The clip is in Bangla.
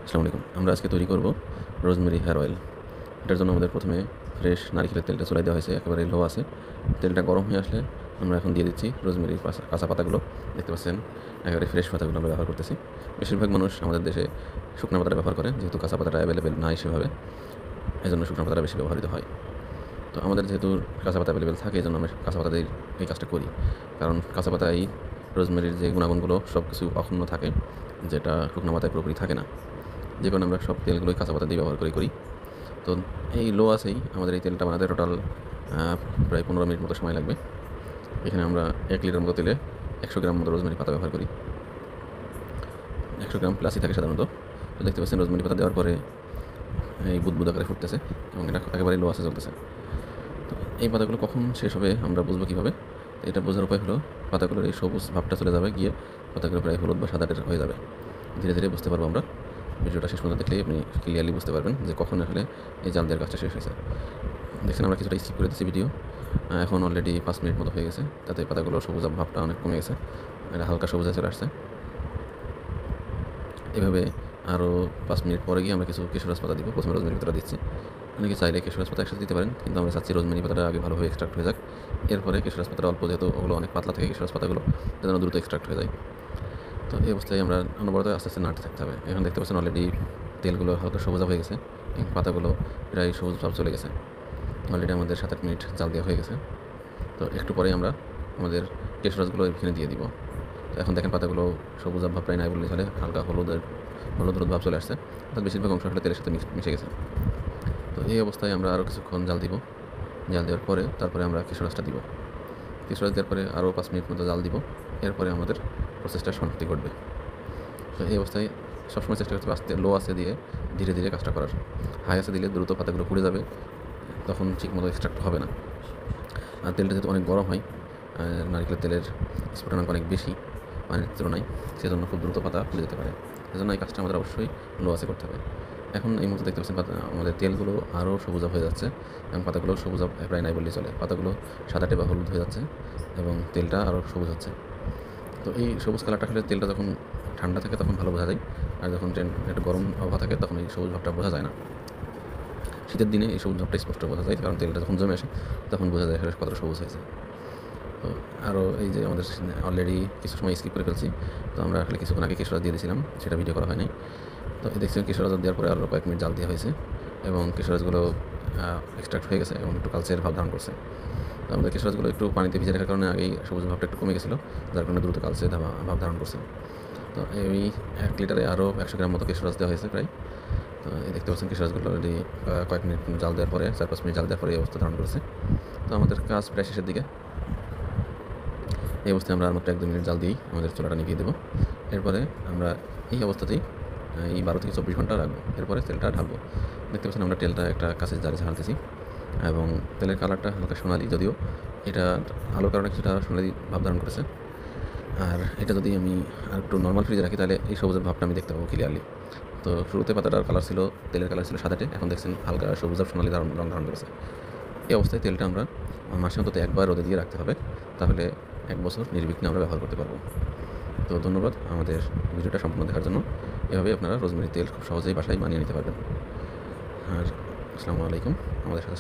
আসসালামু আলাইকুম। আমরা আজকে তৈরি করব রোজমেরি হেয়ার অয়েল। এটার জন্য আমাদের প্রথমে ফ্রেশ নারিকেলের তেলটা চুলায় দেওয়া হয়েছে, একেবারে লো আছে। তেলটা গরম হয়ে আসলে আমরা এখন দিয়ে দিচ্ছি রোজমেরির কাঁচা পাতাগুলো। দেখতে পাচ্ছেন একেবারে ফ্রেশ পাতাগুলো আমরা ব্যবহার করতেছি। বেশিরভাগ মানুষ আমাদের দেশে শুকনো পাতাটা ব্যবহার করে, যেহেতু কাঁচা পাতাটা অ্যাভেলেবেল নাই সেভাবে, এজন্য শুকনো পাতাটা বেশি ব্যবহৃত হয়। তো আমাদের যেহেতু কাঁচা পাতা অ্যাভেলেবেল থাকে, এজন্য আমরা কাঁচা পাতা দিয়ে এই কাজটা করি। কারণ কাঁচা পাতায় রোজমেরির যে গুণাগুণগুলো সব কিছু অক্ষুণ্ণ থাকে, যেটা শুকনো পাতায় পুরোপুরি থাকে না। যে কারণে আমরা সব তেলগুলোই কাঁচা পাতা দিয়ে ব্যবহার করি। তো এই লো আছেই আমাদের এই তেলটা বানাতে টোটাল প্রায় 15 মিনিট মতো সময় লাগবে। এখানে আমরা 1 লিটার মতো তেলে 100 গ্রাম মতো রোজমেরি পাতা ব্যবহার করি। 100 গ্রাম প্লাসই থাকে সাধারণত। তো দেখতে পাচ্ছেন রোজমেরি পাতা দেওয়ার পরে এই বুদবুদ আকারে ফুটতেছে এবং এটা একেবারে লো আছে চলতেছে। তো এই পাতাগুলো কখন শেষ হবে আমরা বুঝবো কীভাবে? এটা বোঝার উপায় হলো পাতাগুলোর এই সবুজ ভাবটা চলে যাবে, গিয়ে পাতাগুলো প্রায় হলুদ বা সাদাটে হয়ে যাবে। ধীরে ধীরে বুঝতে পারবো আমরা। ভিডিওটা শেষ পর্যন্ত দেখলেই আপনি ক্লিয়ারলি বুঝতে পারবেন যে কখন আসলে এই জাল দেওয়ার কাজটা শেষ হয়েছে। দেখছেন আমরা কিছুটা স্কিপ করে দিচ্ছি ভিডিও। এখন অলরেডি 5 মিনিট মতো হয়ে গেছে, তাতে পাতাগুলো সবুজ ভাবটা অনেক কমে গেছে, এটা হালকা সবুজে চলে আসছে। এভাবে আরও 5 মিনিট পরে গিয়ে আমরা কিছু কেশরাজ পাতা দিব। প্রথমে রোজমেরি পাতাটা দিচ্ছি। অনেকে চাইলে কেশরাজ পাতা একসাথে দিতে পারেন, কিন্তু আমরা চাচ্ছি রোজমেরি পাতাটা আগে ভালোভাবে এক্সট্রাক্ট হয়ে যাক, এরপরে কেশরাজ পাতাটা অল্প, যেহেতু ওগুলো অনেক পাতলা থাকে কেশরাজ পাতাগুলো, যেন দ্রুত এক্সট্রাক্ট হয়ে যায়। তো এই অবস্থায় আমরা অনবরত আস্তে আস্তে নাড়তে থাকতে হবে। এখন দেখতে পাচ্ছেন অলরেডি তেলগুলো হালকা সবুজা হয়ে গেছে এবং পাতাগুলো প্রায় সবুজ ভাব চলে গেছে। অলরেডি আমাদের 7-8 মিনিট জাল দেওয়া হয়ে গেছে। তো একটু পরেই আমরা আমাদের কেশরাজগুলো এখানে দিয়ে দিব। তো এখন দেখেন পাতাগুলো সবুজ ভাব প্রায় নাই বললে চলে, হালকা হলুদ হলুদ ভাব চলে আসছে, অর্থাৎ বেশিরভাগ অংশ আসলে তেলের সাথে মিশে গেছে। তো এই অবস্থায় আমরা আরও কিছুক্ষণ জাল দিব। জাল দেওয়ার পরে তারপরে আমরা কেশরাজটা দিব। কেশরাজ দেওয়ার পরে আরও 5 মিনিট মতো জাল দিব। এরপরে আমাদের প্রসেসটা সমাপ্তি ঘটবে। তো এই অবস্থায় সবসময় চেষ্টা করতে হবে আস্তে লো আঁচে দিয়ে ধীরে ধীরে কাজটা করার। হাই আঁচে দিলে দ্রুত পাতাগুলো পুড়ে যাবে, তখন ঠিকমতো এক্সট্রাক্ট হবে না। আর তেলটা যেহেতু অনেক গরম হয়, নারকেলের তেলের স্ফুটনাঙ্ক অনেক বেশি পানির তুলনায়, সেজন্য খুব দ্রুত পাতা পুড়ে যেতে পারে। সেজন্য এই কাজটা আমাদের অবশ্যই লো আঁচে করতে হবে। এখন এই মুহূর্তে দেখতে পাচ্ছেন আমাদের তেলগুলো আরও সবুজ হয়ে যাচ্ছে এবং পাতাগুলো সবুজ প্রায় নাই বললেই চলে। পাতাগুলো সাদাটে বা হলুদ হয়ে যাচ্ছে এবং তেলটা আরও সবুজ হচ্ছে। তো এই সবুজ কালারটা আসলে তেলটা যখন ঠান্ডা থাকে তখন ভালো বোঝা যায়, আর যখন একটু গরম আবহাওয়া থাকে তখন এই সবুজ ভাবটা বোঝা যায় না। শীতের দিনে এই সবুজ ভাবটা স্পষ্ট বোঝা যায়, কারণ তেলটা যখন জমে আসে তখন বোঝা যায় আসলে কতটা সবুজ হয়েছে। তো আরও এই যে আমাদের অলরেডি কিছু সময় স্কিপ করে ফেলছি। তো আমরা আসলে কিছুক্ষণ আগে কেশরাজ দিয়ে দিয়েছিলাম, সেটা ভিডিও করা হয় নাই। তো দেখছি কেশরাজ দেওয়ার পরে আরও কয়েক মিনিট জাল দেওয়া হয়েছে এবং কেশরাজগুলো এক্সট্রাক্ট হয়ে গেছে এবং একটু কালচের ভাব ধারণ করছে। তো আমাদের কেশরাজগুলো একটু পানিতে ভিজে রাখার কারণে আগেই সবুজ ভাবটা একটু কমে গেছিলো, যার কারণে দ্রুত কালচে ভাব ধারণ করছে। তো এই 1 লিটারে আরও 100 গ্রাম মতো কেশরাজ দেওয়া হয়েছে প্রায়। তো এই দেখতে পাচ্ছেন কেশরাজগুলো অলরেডি কয়েক মিনিট জাল দেওয়ার পরে 4-5 মিনিট জাল দেওয়ার পরে এই অবস্থা ধারণ করেছে। তো আমাদের কাজ প্রায় শেষের দিকে। এই অবস্থায় আমরা আর মাত্র 1-2 মিনিট জাল দিয়েই আমাদের চুলাটা নিভিয়ে দেবো। এরপরে আমরা এই অবস্থাতেই এই 12 থেকে 24 ঘন্টা রাখবো। এরপরে তেলটা ঢালবো। দেখতে পাচ্ছেন আমরা তেলটা একটা কাঁচের জারে ঢালতেছি এবং তেলের কালারটা হালকা সোনালি, যদিও এটা আলোর কারণে কিছুটা সোনালি ভাব ধারণ করেছে। আর এটা যদি আমি আর একটু নর্মাল ফ্রিজে রাখি তাহলে এই সবুজের ভাবটা আমি দেখতে পাবো ক্লিয়ারলি। তো শুরুতে পাতাটার কালার ছিল, তেলের কালার ছিল সাদাটে, এখন দেখছেন হালকা সবুজ আর সোনালি রং ধারণ করেছে। এই অবস্থায় তেলটা আমরা মাসে অন্তত একবার রোদে দিয়ে রাখতে হবে, তাহলে 1 বছর নির্বিঘ্নে আমরা ব্যবহার করতে পারবো। তো ধন্যবাদ আমাদের ভিডিওটা সম্পূর্ণ দেখার জন্য। এভাবে আপনারা রোজমেরি তেল খুব সহজেই বাসায় বানিয়ে নিতে পারবেন। আর আসসালামু আলাইকুম, আমাদের সাথে